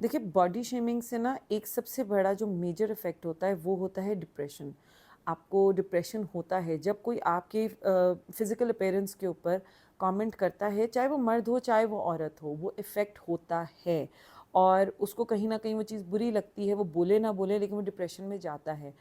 देखिए, body shaming से ना एक सबसे बड़ा जो मेजर इफ़ेक्ट होता है वो होता है डिप्रेशन। आपको डिप्रेशन होता है जब कोई आपके फ़िज़िकल अपीयरेंस के ऊपर कमेंट करता है, चाहे वो मर्द हो, चाहे वो औरत हो, वो इफ़ेक्ट होता है और उसको कहीं न कहीं वो चीज़ बुरी लगती है, वो बोले ना बोले लेकिन वो डिप्रेशन में जाता है।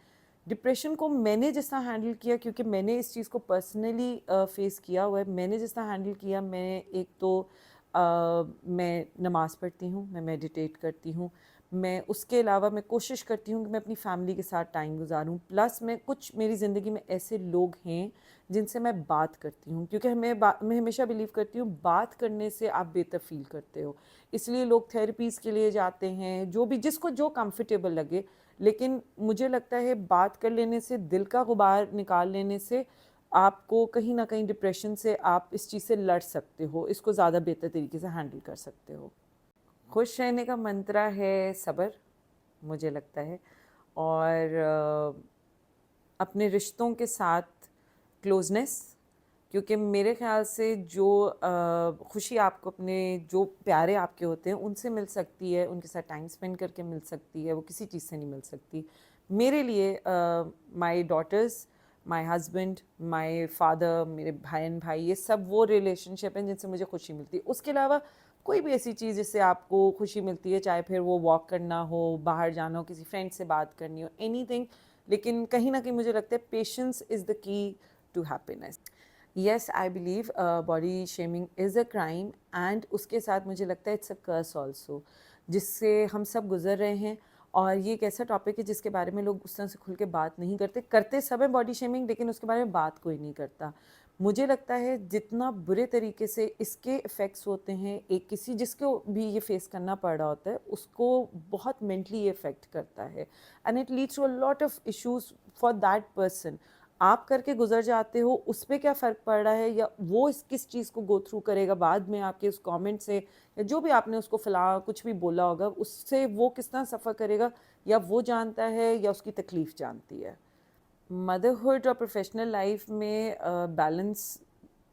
डिप्रेशन को मैंने जिस तरह हैंडल किया, क्योंकि मैंने इस चीज़ को पर्सनली फ़ेस किया हुआ है, मैंने जिस तरह हैंडल किया, मैं एक तो मैं नमाज़ पढ़ती हूँ, मैं मेडिटेट करती हूँ, मैं उसके अलावा मैं कोशिश करती हूँ कि मैं अपनी फैमिली के साथ टाइम गुज़ारूँ। प्लस मैं कुछ मेरी ज़िंदगी में ऐसे लोग हैं जिनसे मैं बात करती हूँ, क्योंकि मैं हमेशा बिलीव करती हूँ बात करने से आप बेहतर फ़ील करते हो। इसलिए लोग थेरेपीज़ के लिए जाते हैं, जो भी जिसको जो कंफ़र्टेबल लगे। लेकिन मुझे लगता है बात कर लेने से, दिल का गुबार निकाल लेने से, आपको कहीं न कहीं डिप्रेशन से आप इस चीज़ से लड़ सकते हो, इसको ज़्यादा बेहतर तरीके से हैंडल कर सकते हो। खुश रहने का मंत्रा है सब्र, मुझे लगता है। और अपने रिश्तों के साथ क्लोज़नेस, क्योंकि मेरे ख़्याल से जो खुशी आपको अपने जो प्यारे आपके होते हैं उनसे मिल सकती है, उनके साथ टाइम स्पेंड करके मिल सकती है, वो किसी चीज़ से नहीं मिल सकती। मेरे लिए my daughters, my husband, my father, मेरे बहन-भाई, ये सब वो रिलेशनशिप हैं जिनसे मुझे खुशी मिलती है। उसके अलावा कोई भी ऐसी चीज़ जिससे आपको खुशी मिलती है, चाहे फिर वो वॉक करना हो, बाहर जाना हो, किसी फ्रेंड से बात करनी हो, एनीथिंग। लेकिन कहीं न कहीं मुझे लगता है patience is the key to happiness. Yes, I believe body shaming is a crime and उसके साथ मुझे लगता है इट्स अ कर्स ऑल्सो, जिससे हम सब गुजर रहे हैं। और ये एक ऐसा टॉपिक है जिसके बारे में लोग उस तरह से खुल के बात नहीं करते, करते सब है बॉडी शेमिंग, लेकिन उसके बारे में बात कोई नहीं करता। मुझे लगता है जितना बुरे तरीके से इसके इफ़ेक्ट्स होते हैं, एक किसी जिसको भी ये फेस करना पड़ रहा होता है, उसको बहुत मेंटली इफ़ेक्ट करता है and it leads to a lot of issues for that person. आप करके गुज़र जाते हो, उस पे क्या फ़र्क पड़ रहा है, या वो इस किस चीज़ को गो थ्रू करेगा बाद में आपके उस कमेंट से, या जो भी आपने उसको कुछ भी बोला होगा, उससे वो किस तरह सफ़र करेगा, या वो जानता है या उसकी तकलीफ़ जानती है। मदरहुड और प्रोफ़ेशनल लाइफ़ में बैलेंस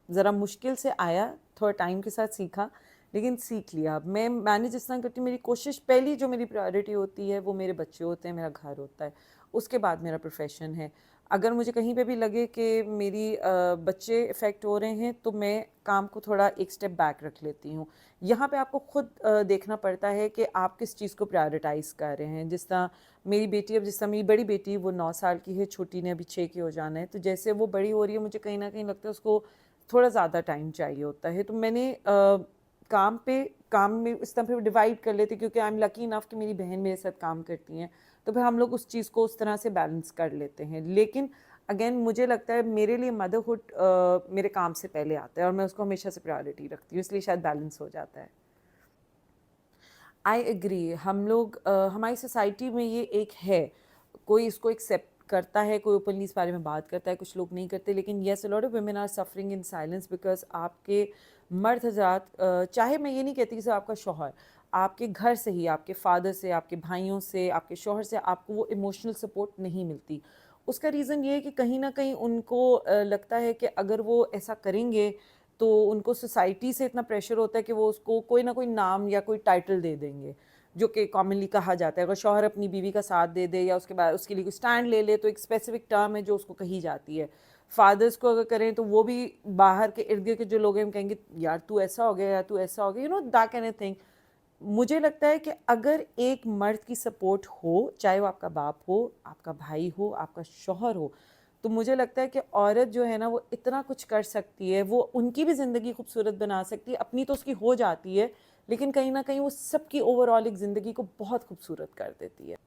ज़रा मुश्किल से आया, थोड़ा टाइम के साथ सीखा, लेकिन सीख लिया। मैं मैनेज जिस तरह करती हूँ, मेरी कोशिश, पहली जो मेरी प्रायोरिटी होती है वो मेरे बच्चे होते हैं, मेरा घर होता है, उसके बाद मेरा प्रोफ़ेशन है। अगर मुझे कहीं पे भी लगे कि मेरी बच्चे इफ़ेक्ट हो रहे हैं, तो मैं काम को थोड़ा एक स्टेप बैक रख लेती हूँ। यहाँ पे आपको खुद देखना पड़ता है कि आप किस चीज़ को प्रायोरिटाइज़ कर रहे हैं। जिस तरह मेरी बेटी, अब जिस तरह मेरी बड़ी बेटी वो 9 साल की है, छोटी ने अभी 6 की हो जाना है, तो जैसे वो बड़ी हो रही है, मुझे कहीं न कहीं लगता है उसको थोड़ा ज़्यादा टाइम चाहिए होता है। तो मैंने काम में इस तरह फिर डिवाइड कर लेती, क्योंकि आई एम लकी इनफ कि मेरी बहन मेरे साथ काम करती हैं, तो फिर हम लोग उस चीज़ को उस तरह से बैलेंस कर लेते हैं। लेकिन अगेन मुझे लगता है मेरे लिए मदरहुड मेरे काम से पहले आता है और मैं उसको हमेशा से प्रायोरिटी रखती हूँ, इसलिए शायद बैलेंस हो जाता है। आई एग्री, हम लोग हमारी सोसाइटी में ये एक है, कोई इसको एक्सेप्ट करता है, कोई ओपनली इस बारे में बात करता है, कुछ लोग नहीं करते। लेकिन yes, a lot of women are suffering in silence because आपके मर्द हजरात, चाहे मैं ये नहीं कहती कि सिर्फ आपका शौहर, आपके घर से ही, आपके फादर से, आपके भाइयों से, आपके शौहर से आपको वो इमोशनल सपोर्ट नहीं मिलती। उसका रीज़न ये है कि कहीं ना कहीं उनको लगता है कि अगर वो ऐसा करेंगे तो उनको सोसाइटी से इतना प्रेशर होता है कि वो उसको कोई ना कोई नाम या कोई टाइटल दे देंगे, जो कि कॉमनली कहा जाता है। अगर शौहर अपनी बीवी का साथ दे दे या उसके बाद उसके लिए कोई स्टैंड ले ले, तो एक स्पेसिफिक टर्म है जो उसको कही जाती है। फादर्स को अगर करें तो वो भी बाहर के इर्द गिर्द के जो लोग हैं, हम कहेंगे यार तू ऐसा हो गया, या तू ऐसा हो गया, you know that kind of thing. मुझे लगता है कि अगर एक मर्द की सपोर्ट हो, चाहे वो आपका बाप हो, आपका भाई हो, आपका शौहर हो, तो मुझे लगता है कि औरत जो है ना वो इतना कुछ कर सकती है, वो उनकी भी ज़िंदगी खूबसूरत बना सकती है। अपनी तो उसकी हो जाती है, लेकिन कहीं ना कहीं वो सबकी ओवरऑल एक ज़िंदगी को बहुत खूबसूरत कर देती है।